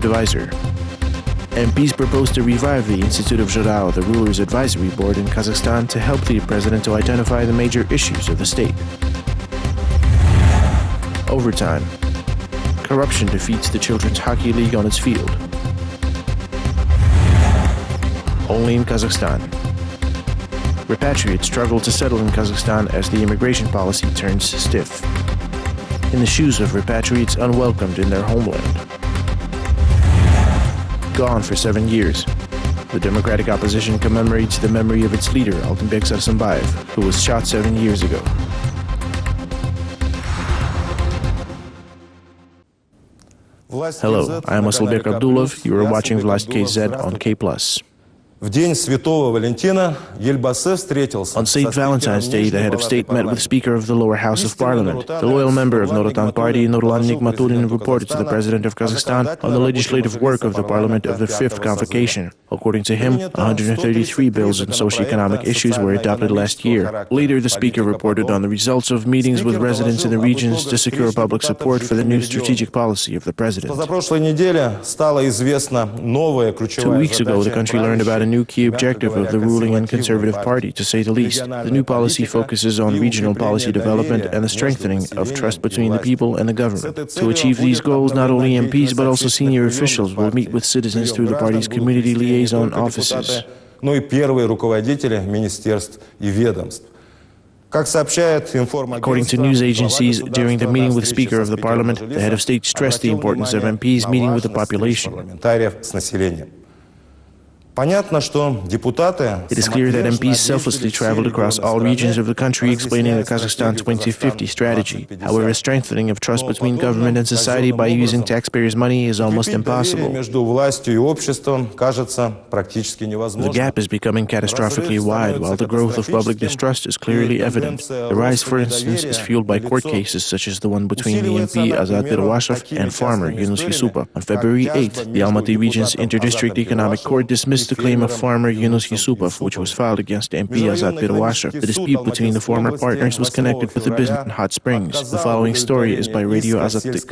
advisor. MPs proposed to revive the Institute of Zhirao, the ruler's advisory board in Kazakhstan, to help the president to identify the major issues of the state. Overtime. Corruption defeats the Children's Hockey League on its field. Only in Kazakhstan. Repatriates struggle to settle in Kazakhstan as the immigration policy turns stiff. In the shoes of repatriates unwelcomed in their homeland. Gone for 7 years. The democratic opposition commemorates the memory of its leader, Altunbek Sarsanbayev, who was shot 7 years ago. Hello, I am Asylbek Abdulov. You are watching Vlast KZ on KpLus. On St. Valentine's Day, the head of state met with Speaker of the lower house of parliament. The loyal member of Nurothan Party, Nurlan Nigmaturin, reported to the president of Kazakhstan on the legislative work of the parliament of the fifth convocation. According to him, 133 bills on socioeconomic issues were adopted last year. Later, the speaker reported on the results of meetings with residents in the regions to secure public support for the new strategic policy of the president. 2 weeks ago, the country learned about a new key objective of the ruling and conservative party, to say the least. The new policy focuses on regional policy development and the strengthening of trust between the people and the government. To achieve these goals, not only MPs but also senior officials will meet with citizens through the party's community liaison offices. According to news agencies, during the meeting with Speaker of the Parliament, the head of state stressed the importance of MPs meeting with the population. It is clear that MPs selflessly traveled across all regions of the country explaining the Kazakhstan 2050 strategy. However, a strengthening of trust between government and society by using taxpayers' money is almost impossible. The gap is becoming catastrophically wide, while the growth of public distrust is clearly evident. The rise, for instance, is fueled by court cases such as the one between the MP Azat Pirwashov and farmer Yunus Yusupov. On February 8th, the Almaty region's Interdistrict Economic Court dismissed the claim of farmer Yunus Yusupov, which was filed against MP Azat Pirwashov. The dispute between the former partners was connected with the business in Hot Springs. The following story is by Radio Azattyk.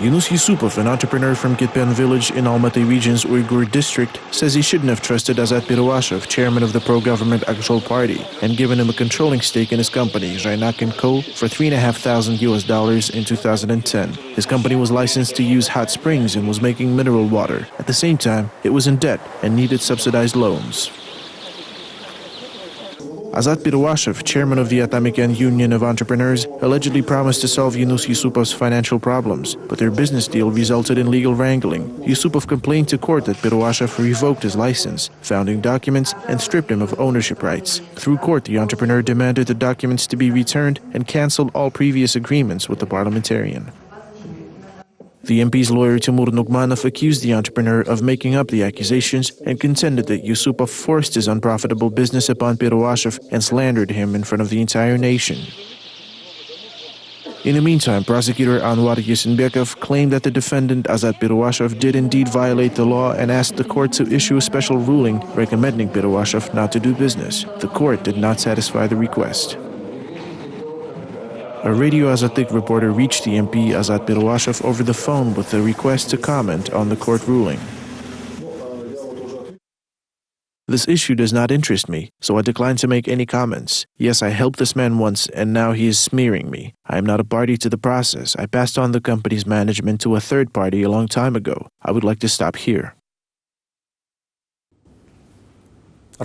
Yunus Yusupov, an entrepreneur from Kitpen village in Almaty region's Uyghur district, says he shouldn't have trusted Azat Pirwashov, chairman of the pro-government Akjol party, and given him a controlling stake in his company, Zhainak & Co., for $3,500 in 2010. His company was licensed to use hot springs and was making mineral water. At the same time, it was in debt and needed subsidized loans. Azat Pirwashov, chairman of the Atamikan Union of Entrepreneurs, allegedly promised to solve Yunus Yusupov's financial problems, but their business deal resulted in legal wrangling. Yusupov complained to court that Pirwashov revoked his license, founding documents, and stripped him of ownership rights. Through court, the entrepreneur demanded the documents to be returned and cancelled all previous agreements with the parliamentarian. The MP's lawyer Timur Nugmanov accused the entrepreneur of making up the accusations and contended that Yusupov forced his unprofitable business upon Pirwashov and slandered him in front of the entire nation. In the meantime, prosecutor Anwar Yesenbekov claimed that the defendant Azat Pirwashov did indeed violate the law and asked the court to issue a special ruling recommending Pirwashov not to do business. The court did not satisfy the request. A Radio Azattyk reporter reached the MP Azat Pirwashov over the phone with a request to comment on the court ruling. This issue does not interest me, so I decline to make any comments. Yes, I helped this man once, and now he is smearing me. I am not a party to the process. I passed on the company's management to a third party a long time ago. I would like to stop here. The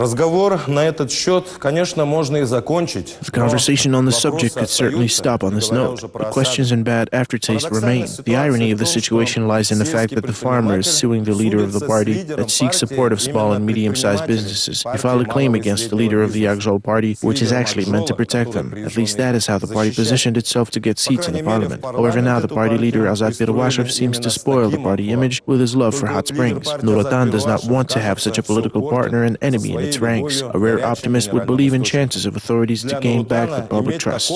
conversation on the subject could certainly stop on this note, but questions and bad aftertaste remain. The irony of the situation lies in the fact that the farmer is suing the leader of the party that seeks support of small and medium-sized businesses. He filed a claim against the leader of the Akjol party, which is actually meant to protect them. At least that is how the party positioned itself to get seats in the parliament. However, now the party leader Azat Pirwashov seems to spoil the party image with his love for hot springs. Nurothan does not want to have such a political partner and enemy in its ranks. A rare optimist would believe in chances of authorities to gain back the public trust.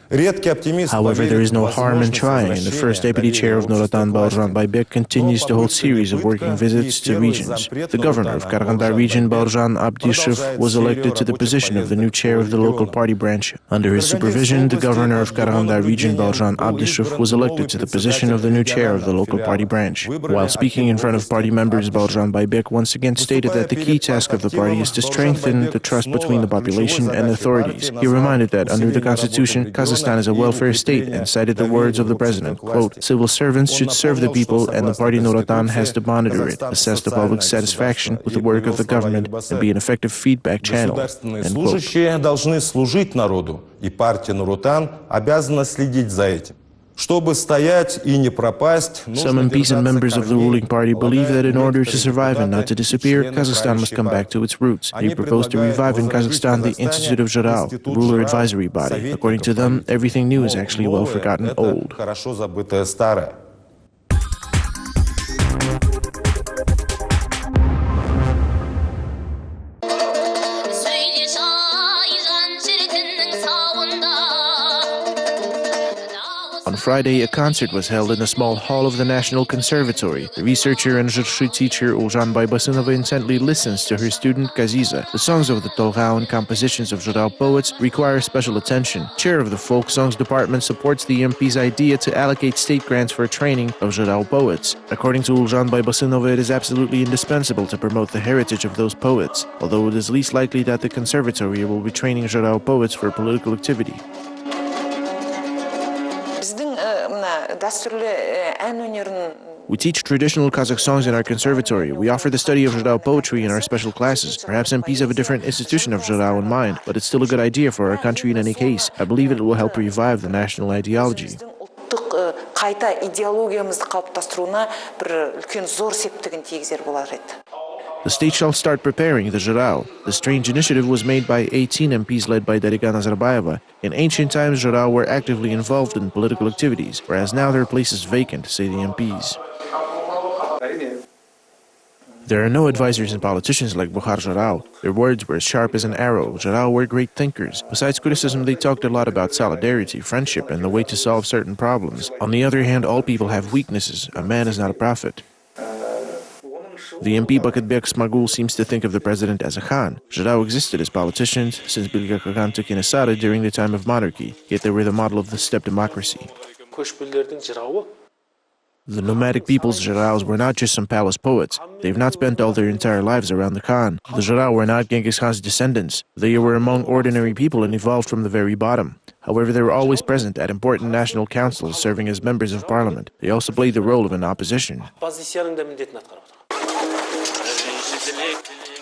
However, there is no harm in trying, and the first deputy chair of Nuratan Baurjan Baybek continues to hold series of working visits to regions. The governor of Karaganda region, Baurjan Abdishev, was elected to the position of the new chair of the local party branch. Under his supervision, the governor of Karaganda region, Baurjan Abdishev, was elected to the position of the new chair of the local party branch. While speaking in front of party members, Baurjan Baybek once again stated that the key task of the party is to strengthen the trust between the population and authorities. He reminded that under the constitution, Kazakhstan is a welfare state and cited the words of the president, quote, "Civil servants should serve the people and the party Nuratan has to monitor it, assess the public's satisfaction with the work of the government and be an effective feedback channel." End quote. Some MPs and members of the ruling party believe that in order to survive and not to disappear, Kazakhstan must come back to its roots. They propose to revive in Kazakhstan the Institute of Zhirao, the ruler advisory body. According to them, everything new is actually well forgotten old. On Friday, a concert was held in the small hall of the National Conservatory. The researcher and Zhurshi teacher Uljan Baybasynova intently listens to her student Kaziza. The songs of the Tolgao and compositions of Zhirao poets require special attention. Chair of the Folk Songs Department supports the MP's idea to allocate state grants for training of Zhirao poets. According to Uljan Baybasynova, it is absolutely indispensable to promote the heritage of those poets, although it is least likely that the conservatory will be training Zhirao poets for political activity. We teach traditional Kazakh songs in our conservatory. We offer the study of Zhirao poetry in our special classes. Perhaps MPs have a different institution of Zhirao in mind, but it's still a good idea for our country in any case. I believe it will help revive the national ideology. The state shall start preparing the Zhirao. The strange initiative was made by 18 MPs led by Dariga Nazarbayeva. In ancient times, Zhirao were actively involved in political activities, whereas now their place is vacant, say the MPs. There are no advisors and politicians like Bukhar Zhirao. Their words were as sharp as an arrow. Zhirao were great thinkers. Besides criticism, they talked a lot about solidarity, friendship, and the way to solve certain problems. On the other hand, all people have weaknesses. A man is not a prophet. The MP Bakatbek Smagul seems to think of the president as a Khan. Zhirao existed as politicians since Bilge Khan took in Asada during the time of monarchy, yet they were the model of the steppe democracy. The nomadic people's Zhiraos were not just some palace poets. They've not spent all their entire lives around the Khan. The Zhirao were not Genghis Khan's descendants. They were among ordinary people and evolved from the very bottom. However, they were always present at important national councils, serving as members of parliament. They also played the role of an opposition.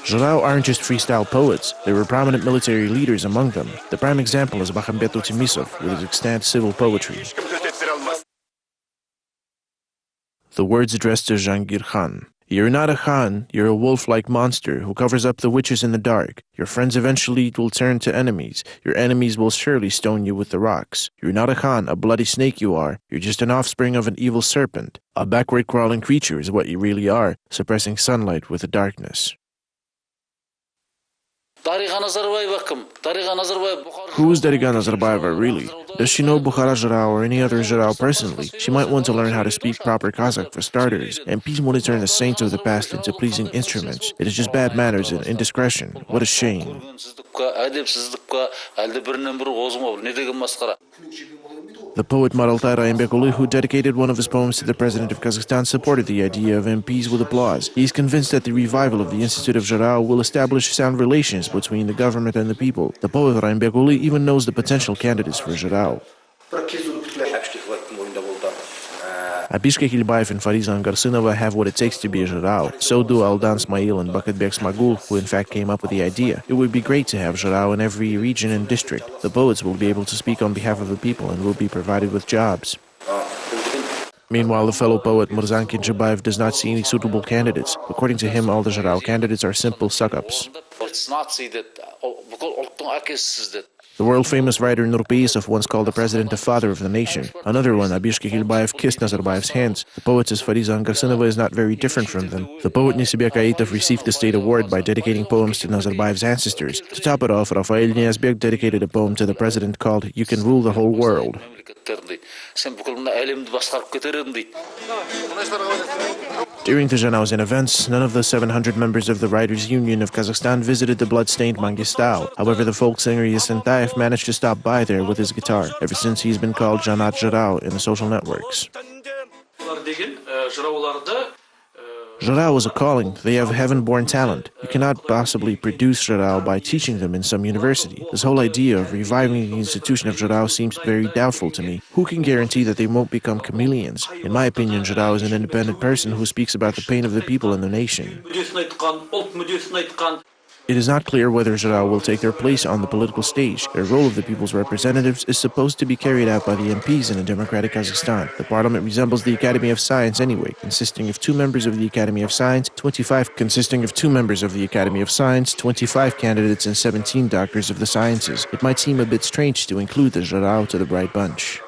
Zhirao aren't just freestyle poets. There were prominent military leaders among them. The prime example is Bakhambet Timisov with his extant civil poetry. The words addressed to Jangir Khan. You're not a Khan, you're a wolf-like monster who covers up the witches in the dark. Your friends eventually will turn to enemies. Your enemies will surely stone you with the rocks. You're not a Khan, a bloody snake you are. You're just an offspring of an evil serpent. A backward-crawling creature is what you really are, suppressing sunlight with the darkness. Who is Dariga Nazarbayeva really? Does she know Bukhara Zhirao or any other Zhirao personally? She might want to learn how to speak proper Kazakh for starters. MPs want to turn the saints of the past into pleasing instruments. It is just bad manners and indiscretion. What a shame. The poet Maraltai Raimbekulu, who dedicated one of his poems to the president of Kazakhstan, supported the idea of MPs with applause. He is convinced that the revival of the Institute of Zhirao will establish sound relations between the government and the people. The poet Raimbekulu even knows the potential candidates for Zhirao. Abishka Kilbayev and Fariza Angarsynova have what it takes to be a Zhirao. So do Aldan Smail and Bakatbek Smagul, who in fact came up with the idea. It would be great to have Zhirao in every region and district. The poets will be able to speak on behalf of the people and will be provided with jobs. Meanwhile, the fellow poet Murzan Kinjabayev does not see any suitable candidates. According to him, all the Zhirao candidates are simple suck-ups. The world-famous writer Nurpeyisov once called the president the father of the nation. Another one, Abishka Kilbayev, kissed Nazarbayev's hands. The poetess Fariza Angarsinova is not very different from them. The poet Nisibek Aitov received the state award by dedicating poems to Nazarbayev's ancestors. To top it off, Rafael Niazbek dedicated a poem to the president called "You Can Rule the Whole World." During the Zhanaozen events, none of the 700 members of the Writers' Union of Kazakhstan visited the blood-stained Mangistau. However, the folk singer Yesentayev managed to stop by there with his guitar. Ever since, he's been called Janat Jarao in the social networks. Jarao is a calling. They have heaven-born talent. You cannot possibly produce Jarao by teaching them in some university. This whole idea of reviving the institution of Jarao seems very doubtful to me. Who can guarantee that they won't become chameleons? In my opinion, Jarao is an independent person who speaks about the pain of the people and the nation. It is not clear whether Jarao will take their place on the political stage. Their role of the people's representatives is supposed to be carried out by the MPs in a democratic Kazakhstan. The parliament resembles the Academy of Science anyway, consisting of 2 members of the Academy of Science, 25 candidates and 17 doctors of the sciences. It might seem a bit strange to include the Jarao to the Bright Bunch.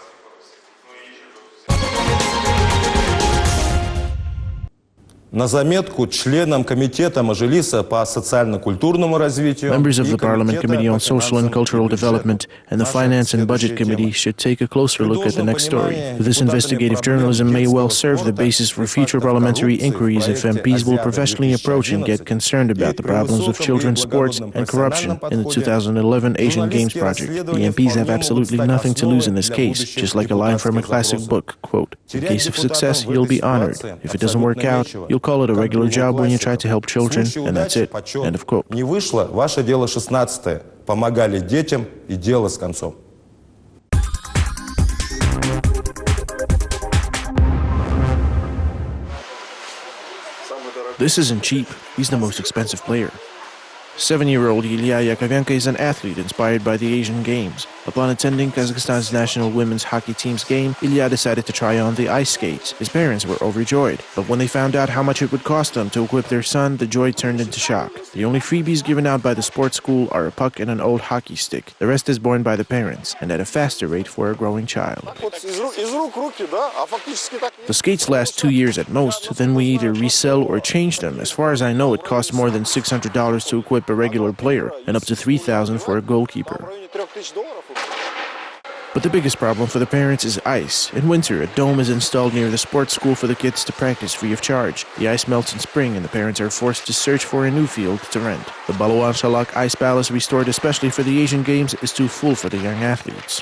На заметку членам комитета Мажилиса по социально-культурному развитию. Members of the Parliament Committee on Social and Cultural Development and the Finance and Budget Committee should take a closer look at the next story. This investigative journalism may well serve the basis for future parliamentary inquiries if MPs will professionally approach and get concerned about the problems of children's sports and corruption in the 2011 Asian Games project. The MPs have absolutely nothing to lose in this case, just like a line from a classic book, quote, "In case of success, you'll be honored. If it doesn't work out, you'll call it a regular job when you try to help children, and that's it." End of quote. Не вышло, ваше дело 16-е. Помогали детям и дело с концом. This isn't cheap. He's the most expensive player. 7-year-old Ilya Yakovenko is an athlete inspired by the Asian Games. Upon attending Kazakhstan's national women's hockey team's game, Ilya decided to try on the ice skates. His parents were overjoyed, but when they found out how much it would cost them to equip their son, the joy turned into shock. The only freebies given out by the sports school are a puck and an old hockey stick. The rest is borne by the parents, and at a faster rate for a growing child. The skates last 2 years at most, then we either resell or change them. As far as I know, it costs more than $600 to equip a regular player, and up to $3,000 for a goalkeeper. But the biggest problem for the parents is ice. In winter, a dome is installed near the sports school for the kids to practice free of charge. The ice melts in spring, and the parents are forced to search for a new field to rent. The Balawan Shalak Ice Palace, restored especially for the Asian Games, is too full for the young athletes.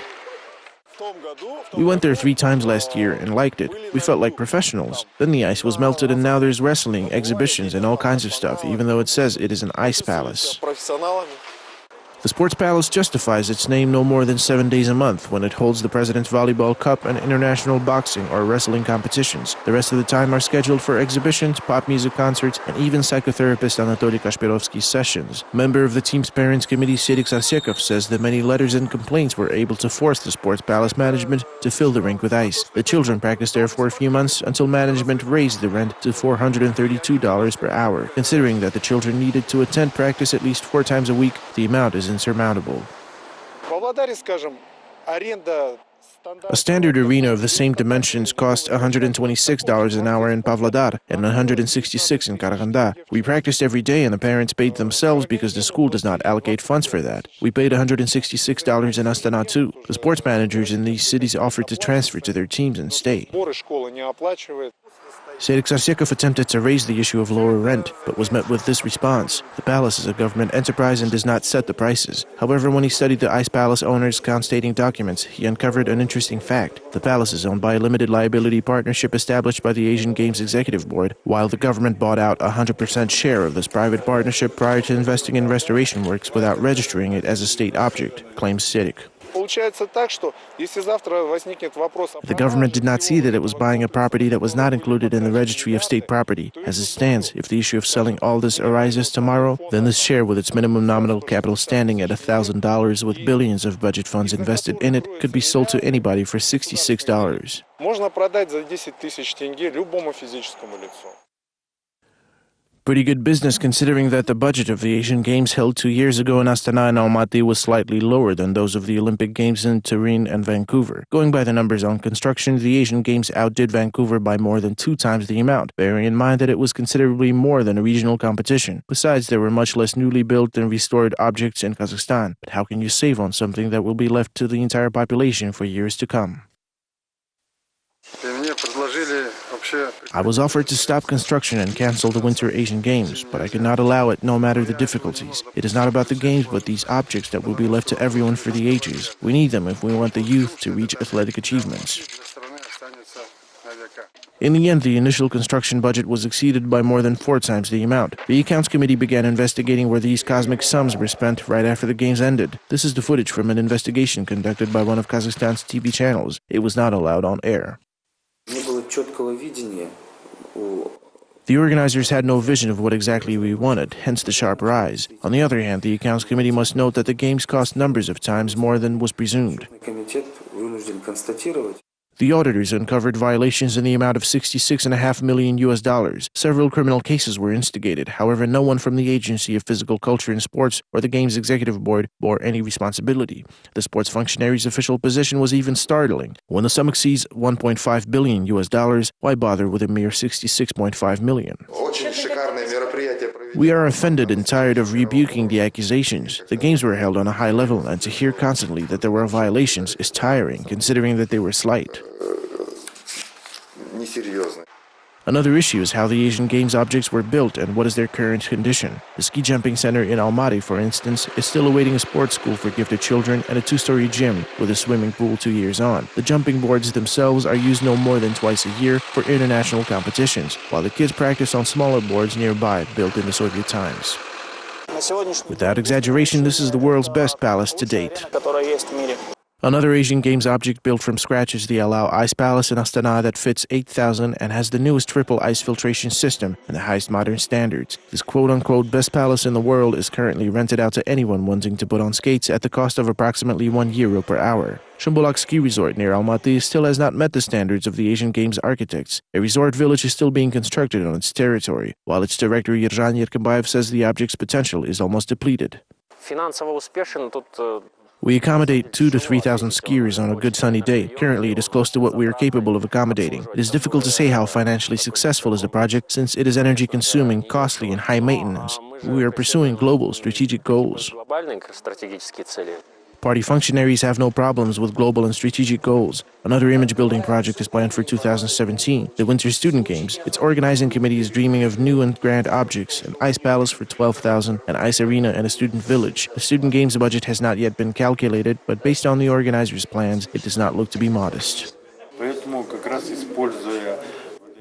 We went there 3 times last year and liked it. We felt like professionals. Then the ice was melted and now there's wrestling, exhibitions and all kinds of stuff, even though it says it is an ice palace. The Sports Palace justifies its name no more than 7 days a month when it holds the President's Volleyball Cup and international boxing or wrestling competitions. The rest of the time are scheduled for exhibitions, pop music concerts, and even psychotherapist Anatoly Kashpirovsky's sessions. Member of the team's parents committee Serik Sarsekov says that many letters and complaints were able to force the Sports Palace management to fill the rink with ice. The children practiced there for a few months until management raised the rent to $432 per hour. Considering that the children needed to attend practice at least 4 times a week, the amount is insurmountable. A standard arena of the same dimensions cost $126 an hour in Pavlodar and $166 in Karaganda. We practiced every day and the parents paid themselves because the school does not allocate funds for that. We paid $166 in Astana too. The sports managers in these cities offered to transfer to their teams and stay. Serik Sarsekov attempted to raise the issue of lower rent, but was met with this response. The palace is a government enterprise and does not set the prices. However, when he studied the Ice Palace owner's account-stating documents, he uncovered an interesting fact. The palace is owned by a limited liability partnership established by the Asian Games Executive Board, while the government bought out a 100% share of this private partnership prior to investing in restoration works without registering it as a state object, claims Serik. The government did not see that it was buying a property that was not included in the registry of state property. As it stands, if the issue of selling all this arises tomorrow, then this share with its minimum nominal capital standing at $1,000 with billions of budget funds invested in it could be sold to anybody for $66. Pretty good business considering that the budget of the Asian Games held 2 years ago in Astana and Almaty was slightly lower than those of the Olympic Games in Turin and Vancouver. Going by the numbers on construction, the Asian Games outdid Vancouver by more than 2 times the amount, bearing in mind that it was considerably more than a regional competition. Besides, there were much less newly built and restored objects in Kazakhstan. But how can you save on something that will be left to the entire population for years to come? I was offered to stop construction and cancel the Winter Asian Games, but I could not allow it no matter the difficulties. It is not about the games, but these objects that will be left to everyone for the ages. We need them if we want the youth to reach athletic achievements. In the end, the initial construction budget was exceeded by more than 4 times the amount. The Accounts Committee began investigating where these cosmic sums were spent right after the Games ended. This is the footage from an investigation conducted by one of Kazakhstan's TV channels. It was not allowed on air. The organizers had no vision of what exactly we wanted, hence the sharp rise. On the other hand, the Accounts Committee must note that the Games cost numbers of times more than was presumed. The auditors uncovered violations in the amount of $66.5 million. Several criminal cases were instigated. However, no one from the Agency of Physical Culture and Sports or the Games Executive Board bore any responsibility. The sports functionary's official position was even startling. When the sum exceeds $1.5 billion, why bother with a mere $66.5 million? We are offended and tired of rebuking the accusations. The games were held on a high level, and to hear constantly that there were violations is tiring, considering that they were slight. Another issue is how the Asian Games objects were built and what is their current condition. The ski jumping center in Almaty, for instance, is still awaiting a sports school for gifted children and a 2-story gym with a swimming pool 2 years on. The jumping boards themselves are used no more than twice a year for international competitions, while the kids practice on smaller boards nearby, built in the Soviet times. Without exaggeration, this is the world's best palace to date. Another Asian Games object built from scratch is the Alao Ice Palace in Astana that fits 8,000 and has the newest triple ice filtration system and the highest modern standards. This quote-unquote best palace in the world is currently rented out to anyone wanting to put on skates at the cost of approximately €1 per hour. Shumbulak ski resort near Almaty still has not met the standards of the Asian Games architects. A resort village is still being constructed on its territory, while its director Yerzhan Yerkimbayev says the object's potential is almost depleted. We accommodate 2,000 to 3,000 skiers on a good sunny day. Currently, it is close to what we are capable of accommodating. It is difficult to say how financially successful is the project since it is energy-consuming, costly, and high maintenance. We are pursuing global strategic goals. Party functionaries have no problems with global and strategic goals. Another image-building project is planned for 2017, the Winter Student Games. Its organizing committee is dreaming of new and grand objects, an ice palace for 12,000, an ice arena, and a student village. The Student Games budget has not yet been calculated, but based on the organizers' plans, it does not look to be modest.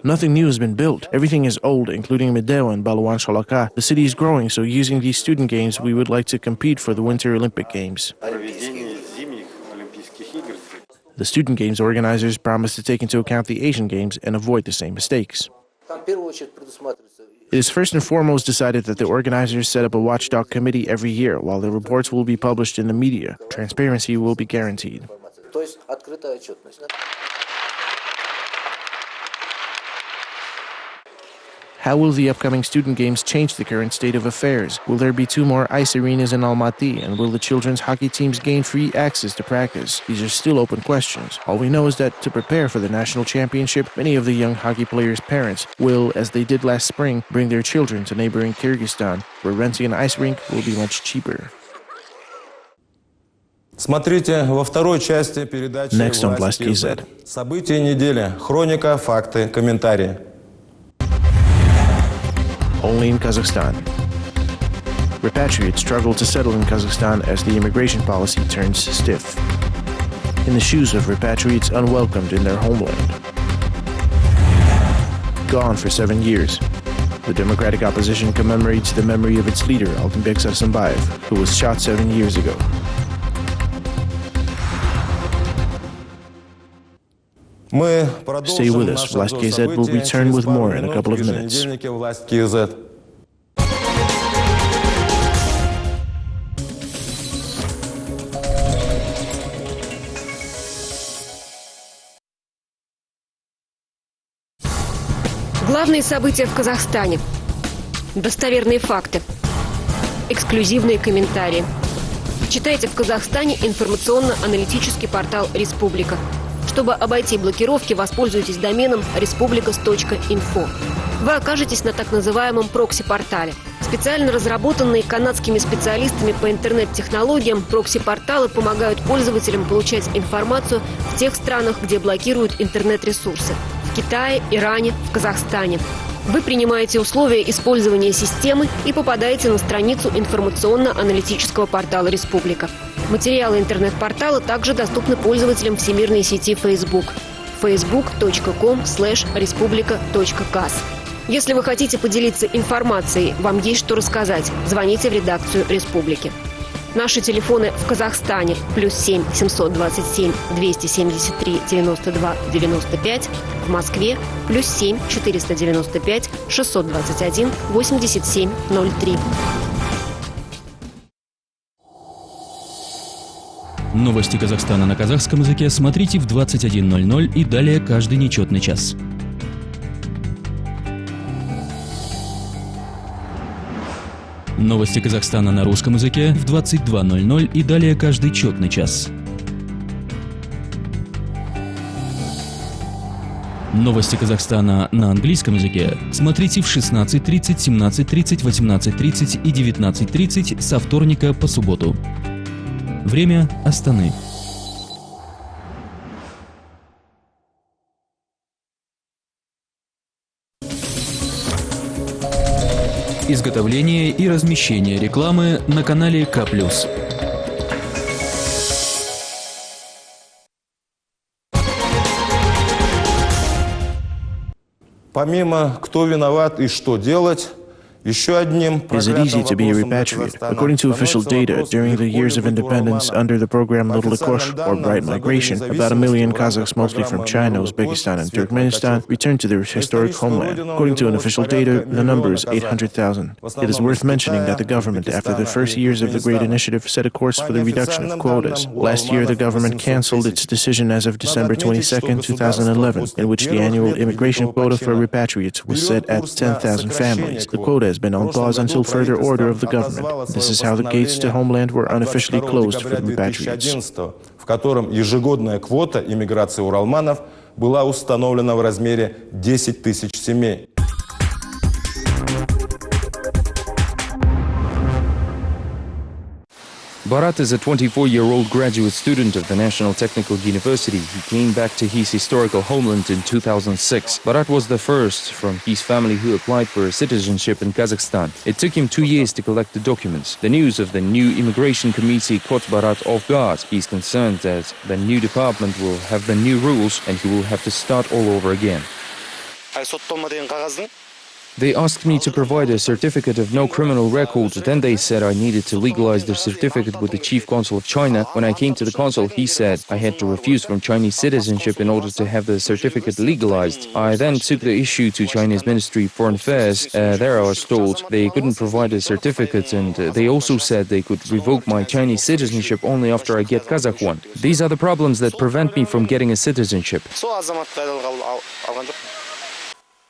Nothing new has been built. Everything is old, including Medeo and Baluan Sholaka. The city is growing, so using these student games, we would like to compete for the Winter Olympic Games. The student games organizers promise to take into account the Asian Games and avoid the same mistakes. It is first and foremost decided that the organizers set up a watchdog committee every year, while the reports will be published in the media. Transparency will be guaranteed. How will the upcoming student games change the current state of affairs? Will there be 2 more ice arenas in Almaty, and will the children's hockey teams gain free access to practice? These are still open questions. All we know is that to prepare for the national championship, many of the young hockey players' parents will, as they did last spring, bring their children to neighboring Kyrgyzstan, where renting an ice rink will be much cheaper. Смотрите во второй части передачи Next on Vlast KZ. События недели. Хроника, факты, комментарии. Only in Kazakhstan. Repatriates struggle to settle in Kazakhstan as the immigration policy turns stiff. In the shoes of repatriates unwelcomed in their homeland. Gone for 7 years. The democratic opposition commemorates the memory of its leader, Altunbek Sarsanbayev, who was shot 7 years ago. Stay with us. Vlast KZ will return with more in a couple of minutes. Главные события в Казахстане. Достоверные факты. Эксклюзивные комментарии. Читайте в Казахстане информационно-аналитический портал «Республика». Чтобы обойти блокировки, воспользуйтесь доменом respublicas.info. Вы окажетесь на так называемом прокси-портале. Специально разработанные канадскими специалистами по интернет-технологиям, прокси-порталы помогают пользователям получать информацию в тех странах, где блокируют интернет-ресурсы – в Китае, Иране, в Казахстане. Вы принимаете условия использования системы и попадаете на страницу информационно-аналитического портала «Республика». Материалы интернет-портала также доступны пользователям всемирной сети Facebook facebook.com/respublica.kaz. Если вы хотите поделиться информацией, вам есть что рассказать, звоните в редакцию «Республики». Наши телефоны в Казахстане +7 727 273 92 95, в Москве +7 495 621 87 03. Новости Казахстана на казахском языке смотрите в 21:00 и далее каждый нечетный час. Новости Казахстана на русском языке в 22:00 и далее каждый четный час. Новости Казахстана на английском языке смотрите в 16:30, 17:30, 18:30 и 19:30 со вторника по субботу. Время Астаны. Изготовление и размещение рекламы на канале KplusTV. Помимо «Кто виноват и что делать», еще одним Is it easy to be a repatriate? According to official data, during the years of independence under the program Little Kosh, or Bright Migration, about 1 million Kazakhs, mostly from China, Uzbekistan, and Turkmenistan, returned to their historic homeland. According to unofficial data, the number is 800,000. It is worth mentioning that the government, after the first years of the Great Initiative, set a course for the reduction of quotas. Last year, the government cancelled its decision as of December 22, 2011, in which the annual immigration quota for repatriates was set at 10,000 families. The quota has been on pause until further order of the government. This is how the gates to homeland were unofficially closed for repatriates. В котором ежегодная квота иммиграции уралманов была установлена в размере 10 тысяч семей. Barat is a 24-year-old graduate student of the National Technical University. He came back to his historical homeland in 2006. Barat was the first from his family who applied for citizenship in Kazakhstan. It took him 2 years to collect the documents. The news of the new immigration committee caught Barat off guard. He's concerned that the new department will have the new rules and he will have to start all over again. They asked me to provide a certificate of no criminal record. Then they said I needed to legalize the certificate with the chief consul of China. When I came to the consul, he said I had to refuse from Chinese citizenship in order to have the certificate legalized. I then took the issue to Chinese Ministry of Foreign Affairs. There I was told they couldn't provide a certificate, and they also said they could revoke my Chinese citizenship only after I get Kazakh one. These are the problems that prevent me from getting a citizenship.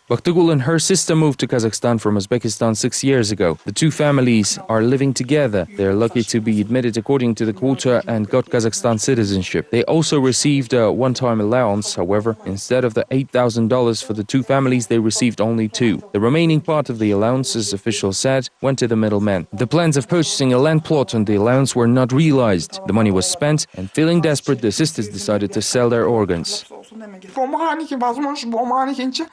Bakhtagul and her sister moved to Kazakhstan from Uzbekistan 6 years ago. The two families are living together. They are lucky to be admitted according to the quota and got Kazakhstan citizenship. They also received a one-time allowance. However, instead of the $8,000 for the two families, they received only $2,000. The remaining part of the allowance, as officials said, went to the middlemen. The plans of purchasing a land plot and the allowance were not realized. The money was spent, and feeling desperate, the sisters decided to sell their organs.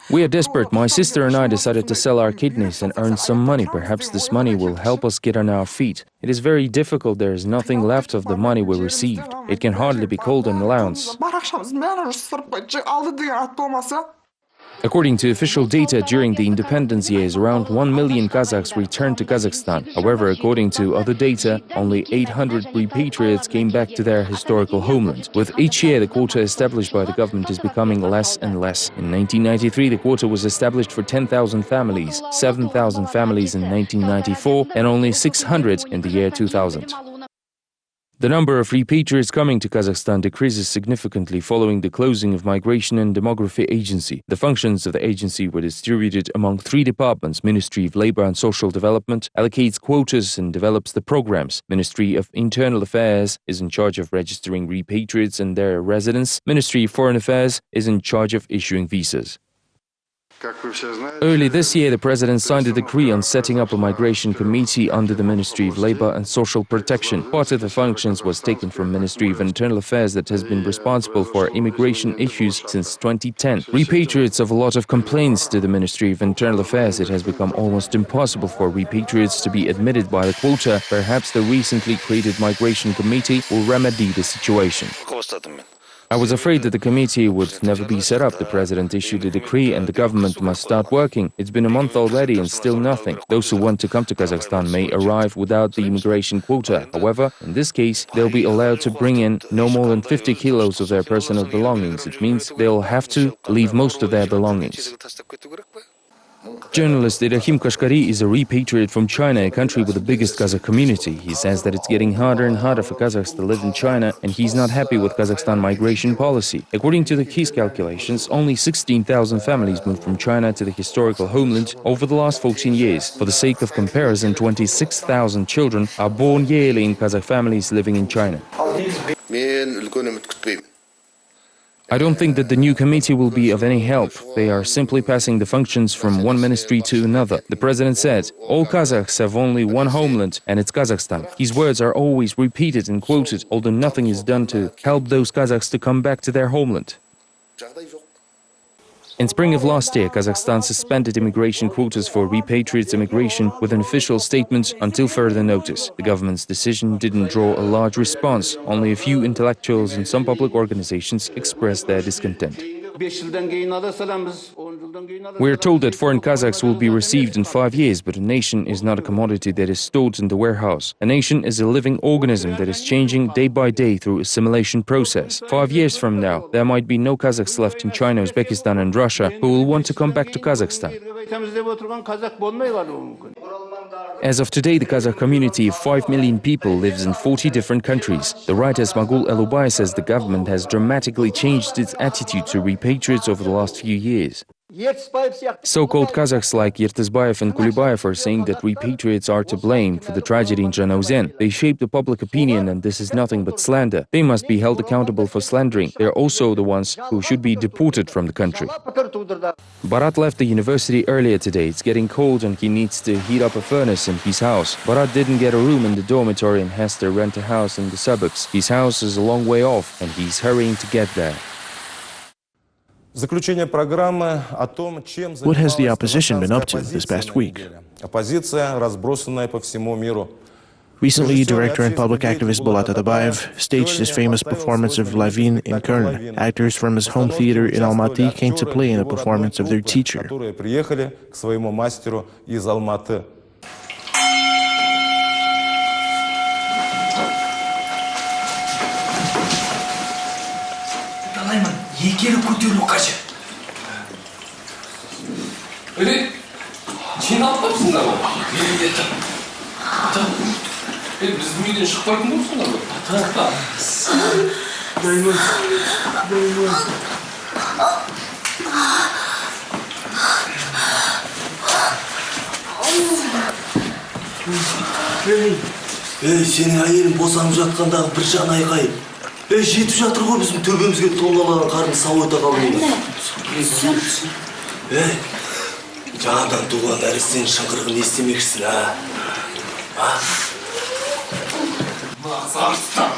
We are desperate. My sister and I decided to sell our kidneys and earn some money. Perhaps this money will help us get on our feet. It is very difficult. There is nothing left of the money we received. It can hardly be called an allowance. According to official data, during the independence years, around 1 million Kazakhs returned to Kazakhstan. However, according to other data, only 800 repatriates came back to their historical homeland. With each year, the quota established by the government is becoming less and less. In 1993, the quota was established for 10,000 families, 7,000 families in 1994, and only 600 in the year 2000. The number of repatriates coming to Kazakhstan decreases significantly following the closing of Migration and Demography Agency. The functions of the agency were distributed among 3 departments: Ministry of Labor and Social Development allocates quotas and develops the programs. Ministry of Internal Affairs is in charge of registering repatriates and their residence. Ministry of Foreign Affairs is in charge of issuing visas. Early this year, the President signed a decree on setting up a migration committee under the Ministry of Labor and Social Protection. Part of the functions was taken from Ministry of Internal Affairs that has been responsible for immigration issues since 2010. Repatriates have a lot of complaints to the Ministry of Internal Affairs. It has become almost impossible for repatriates to be admitted by the quota. Perhaps the recently created migration committee will remedy the situation. I was afraid that the committee would never be set up. The President issued a decree and the government must start working. It's been a month already and still nothing. Those who want to come to Kazakhstan may arrive without the immigration quota. However, in this case, they'll be allowed to bring in no more than 50 kilos of their personal belongings. It means they'll have to leave most of their belongings. Journalist Irahim Kashkari is a repatriate from China, a country with the biggest Kazakh community. He says that it's getting harder and harder for Kazakhs to live in China, and he's not happy with Kazakhstan migration policy. According to his calculations, only 16,000 families moved from China to the historical homeland over the last 14 years. For the sake of comparison, 26,000 children are born yearly in Kazakh families living in China. I don't think that the new committee will be of any help. They are simply passing the functions from one ministry to another. The President said, all Kazakhs have only one homeland, and it's Kazakhstan. His words are always repeated and quoted, although nothing is done to help those Kazakhs to come back to their homeland. In spring of last year, Kazakhstan suspended immigration quotas for repatriates immigration with an official statement until further notice. The government's decision didn't draw a large response. Only a few intellectuals and some public organizations expressed their discontent. We are told that foreign Kazakhs will be received in 5 years, but a nation is not a commodity that is stored in the warehouse. A nation is a living organism that is changing day by day through assimilation process. 5 years from now, there might be no Kazakhs left in China, Uzbekistan and Russia who will want to come back to Kazakhstan. As of today, the Kazakh community of 5 million people lives in 40 different countries. The writer Smagul Elubay says the government has dramatically changed its attitude to repatriates over the last few years. So-called Kazakhs like Yertezbayev and Kulibayev are saying that repatriates are to blame for the tragedy in Janauzen. They shape the public opinion and this is nothing but slander. They must be held accountable for slandering. They are also the ones who should be deported from the country. Barat left the university earlier today. It's getting cold and he needs to heat up a furnace in his house. Barat didn't get a room in the dormitory and has to rent a house in the suburbs. His house is a long way off and he's hurrying to get there. What has the opposition been up to this past week? Recently, director and public activist Bulat Atabayev staged his famous performance of Lavin in Kern. Actors from his home theater in Almaty came to play in a performance of their teacher. Екері көтеру қажет. Жиналып қапсыңдар ғой? Біздің үйден шықпайтын болсыңдар ғой? Сенің әйелің босанып жатқандағы бір жан айқайып. Жетіп жатыр ғой біздің төбемізге томналаған қарын сау өте қалмайды. Жаңадан туған нәрестенің шыңғырығын естімекшісің, Барстан!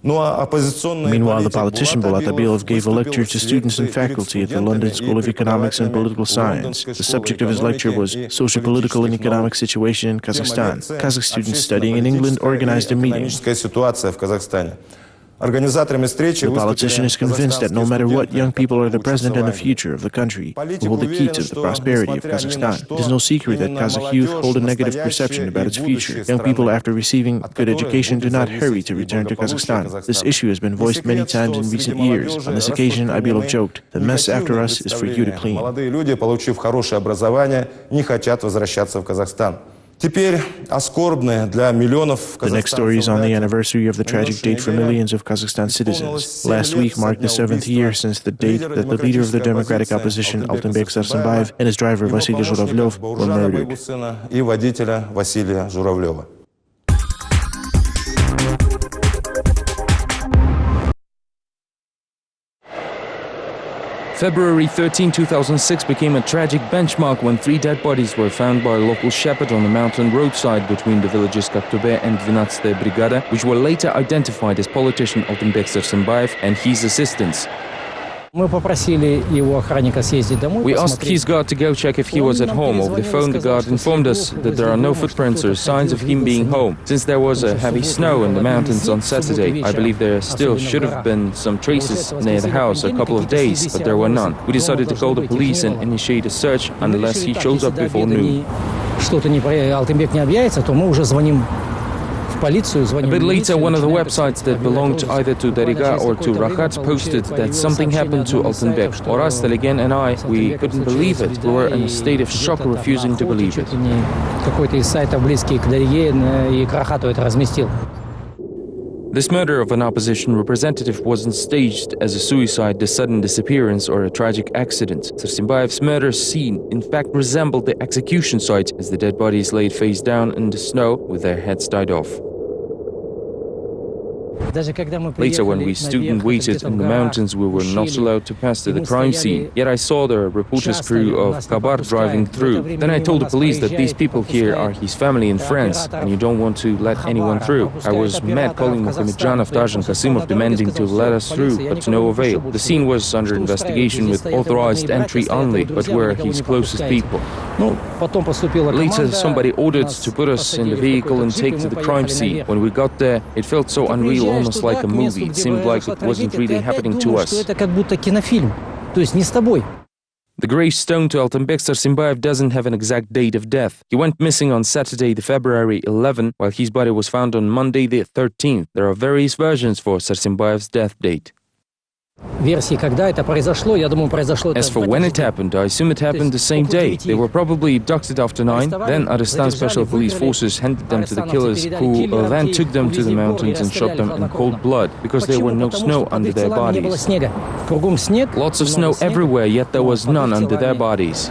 Meanwhile, the politician Bulat Abilov gave a lecture to students and faculty at the London School of Economics and Political Science. The subject of his lecture was Socio-Political and Economic Situation in Kazakhstan. Kazakh students studying in England organized a meeting. Организаторами встречи The politician is convinced that no matter what, young people are the present and the future of the country, who hold the key to the prosperity of Kazakhstan. It is no secret that Kazakh youth hold a negative perception about its future. Young people, after receiving good education, do not hurry to return to Kazakhstan. This issue has been voiced many times in recent years. On this occasion, Abilov joked, "The mess after us is for you to clean." Молодые люди, получив хорошее образование, не хотят возвращаться в Казахстан. Теперь оскорбное для миллионов The next story is on the anniversary of the tragic date for millions of Kazakhstan citizens. Last week marked the 7th year since the date that the leader of the democratic opposition, Altanbek Sarsanbayev, and his driver, Vasily Zhuravlev, were murdered. И водителя Василия Журавлева. February 13, 2006 became a tragic benchmark when 3 dead bodies were found by a local shepherd on the mountain roadside between the villages Kaptube and 12th Brigada, which were later identified as politician Altanbek Sarsanbayev and his assistants. We asked his guard to go check if he was at home. Over the phone, the guard informed us that there are no footprints or signs of him being home. Since there was a heavy snow in the mountains on Saturday, I believe there still should have been some traces near the house a couple of days, but there were none. We decided to call the police and initiate a search unless he shows up before noon. A bit later, one of the websites that belonged either to Dariga or to Rahat posted that something happened to Altanbek. Oras, Teligen and I, we couldn't believe it. We were in a state of shock, refusing to believe it. This murder of an opposition representative wasn't staged as a suicide, a sudden disappearance, or a tragic accident. Sarsanbayev's murder scene, in fact, resembled the execution site, as the dead bodies laid face down in the snow with their heads tied off. Later, when we stood and waited in the mountains, we were not allowed to pass to the crime scene. Yet I saw the reporter's crew of Kabar driving through. Then I told the police that these people here are his family and friends, and you don't want to let anyone through. I was mad, calling Muhammadjanov, Taj and Kasimov, demanding to let us through, but to no avail. The scene was under investigation with authorized entry only, but were his closest people. Later, somebody ordered to put us in the vehicle and take to the crime scene. When we got there, it felt so unreal, almost like a movie. It seemed like it wasn't really happening to us. The gravestone to Altanbek Sarsanbayev doesn't have an exact date of death. He went missing on Saturday, the February 11, while his body was found on Monday, the 13th. There are various versions for Sarsanbayev's death date. As for when it happened, I assume it happened the same day. They were probably abducted after 9, then Arestan Special Police Forces handed them to the killers, who then took them to the mountains and shot them in cold blood, because there were no snow under their bodies. Lots of snow everywhere, yet there was none under their bodies.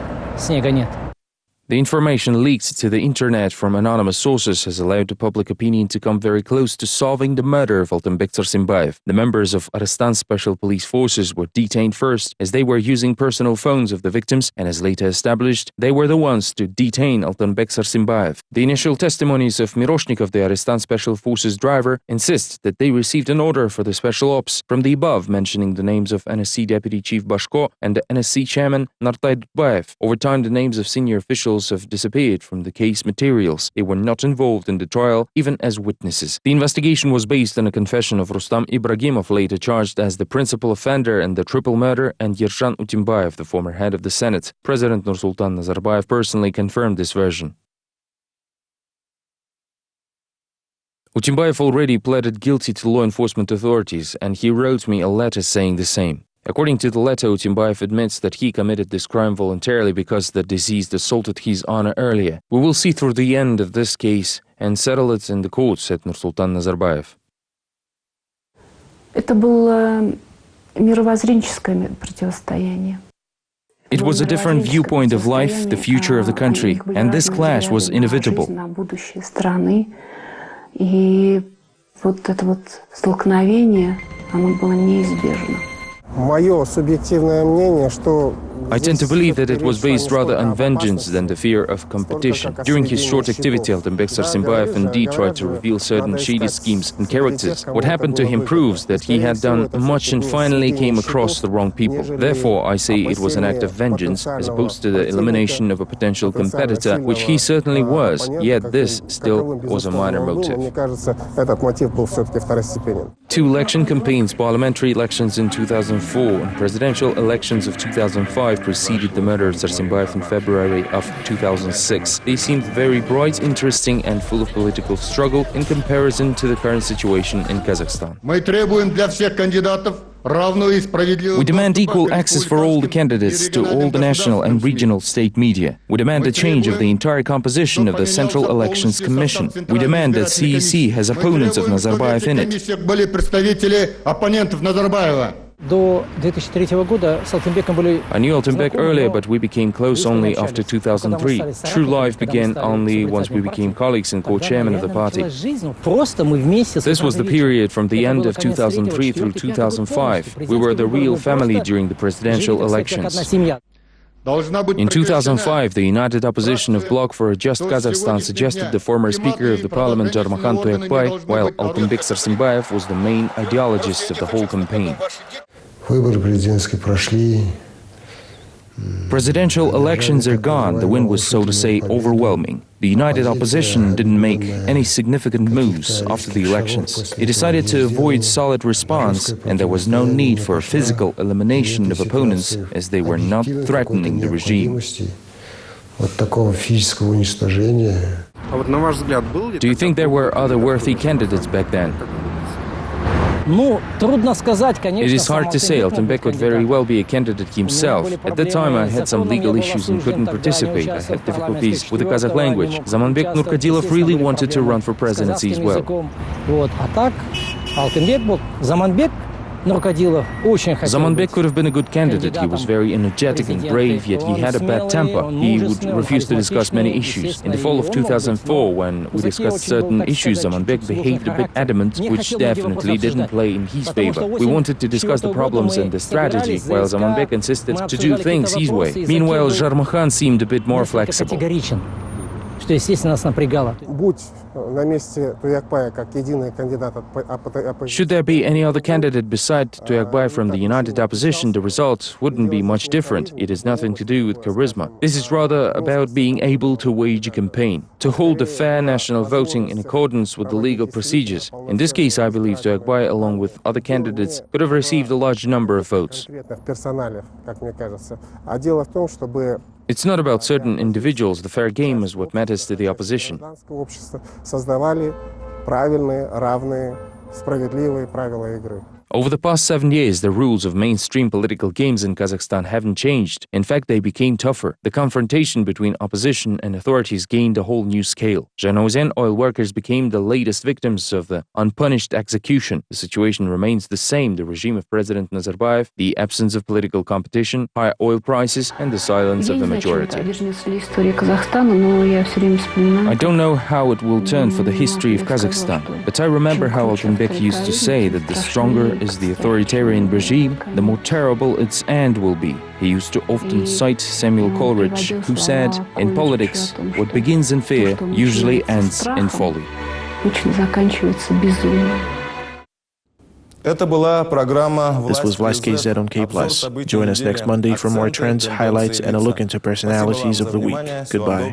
The information leaked to the internet from anonymous sources has allowed the public opinion to come very close to solving the murder of Altanbek Sarsanbayev. The members of Arestan Special Police Forces were detained first, as they were using personal phones of the victims, and as later established, they were the ones to detain Altanbek Sarsanbayev. The initial testimonies of Miroshnikov, the Arestan Special Forces driver, insist that they received an order for the special ops from the above, mentioning the names of NSC Deputy Chief Bashko and the NSC Chairman Nartay Dutbayev. Over time, the names of senior officials have disappeared from the case materials. They were not involved in the trial, even as witnesses. The investigation was based on a confession of Rustam Ibragimov, later charged as the principal offender in the triple murder, and Yershan Utimbayev, the former head of the Senate. President Nursultan Nazarbayev personally confirmed this version. Utimbayev already pleaded guilty to law enforcement authorities, and he wrote me a letter saying the same. According to the letter, Utimbayev admits that he committed this crime voluntarily because the deceased assaulted his honor earlier. We will see through the end of this case and settle it in the court, said Nursultan Nazarbayev. It was a different viewpoint of life, the future of the country, and this clash was inevitable. Мое субъективное мнение, что I tend to believe that it was based rather on vengeance than the fear of competition. During his short activity, Altenbek Sarsimbayev indeed tried to reveal certain shady schemes and characters. What happened to him proves that he had done much and finally came across the wrong people. Therefore, I say it was an act of vengeance as opposed to the elimination of a potential competitor, which he certainly was, yet this still was a minor motive. Two election campaigns, parliamentary elections in 2004 and presidential elections of 2005 preceded the murder of Sarsimbayev in February of 2006. They seemed very bright, interesting and full of political struggle in comparison to the current situation in Kazakhstan. We demand equal access for all the candidates to all the national and regional state media. We demand a change of the entire composition of the Central Elections Commission. We demand that CEC has opponents of Nazarbayev in it. I knew Altenbek earlier, but we became close only after 2003. True life began only once we became colleagues and co-chairman of the party. This was the period from the end of 2003 through 2005. We were the real family during the presidential elections. In 2005, the United Opposition of Bloc for a Just Kazakhstan suggested the former Speaker of the Parliament, Jarmahan Toyakbay, while Altenbek Sarsimbayev was the main ideologist of the whole campaign. Presidential elections are gone. The win was, so to say, overwhelming. The United Opposition didn't make any significant moves after the elections. It decided to avoid solid response, and there was no need for physical elimination of opponents, as they were not threatening the regime. Do you think there were other worthy candidates back then? It is hard to say. Altenbek could very well be a candidate himself. At that time I had some legal issues and couldn't participate. I had difficulties with the Kazakh language. Zamanbek Nurkadilov really wanted to run for presidency as well. Zamanbek could have been a good candidate. He was very energetic and brave, yet he had a bad temper. He would refuse to discuss many issues. In the fall of 2004, when we discussed certain issues, Zamanbek behaved a bit adamant, which definitely didn't play in his favor. We wanted to discuss the problems and the strategy, while Zamanbek insisted to do things his way. Meanwhile, Jarmahan seemed a bit more flexible. Should there be any other candidate beside Toyakbay from the United Opposition, the result wouldn't be much different. It has nothing to do with charisma. This is rather about being able to wage a campaign, to hold a fair national voting in accordance with the legal procedures. In this case, I believe Toyakbay, along with other candidates, could have received a large number of votes. It's not about certain individuals. The fair game is what matters to the opposition. Over the past 7 years, the rules of mainstream political games in Kazakhstan haven't changed. In fact, they became tougher. The confrontation between opposition and authorities gained a whole new scale. Zhanaozen oil workers became the latest victims of the unpunished execution. The situation remains the same: the regime of President Nazarbayev, the absence of political competition, high oil prices, and the silence of the majority. I don't know how it will turn for the history of Kazakhstan, but I remember how Altenbek used to say that the stronger is the authoritarian regime, the more terrible its end will be. He used to often cite Samuel Coleridge, who said, "In politics, what begins in fear usually ends in folly." This was Vlast KZ on KpLus. Join us next Monday for more trends, highlights, and a look into personalities of the week. Goodbye.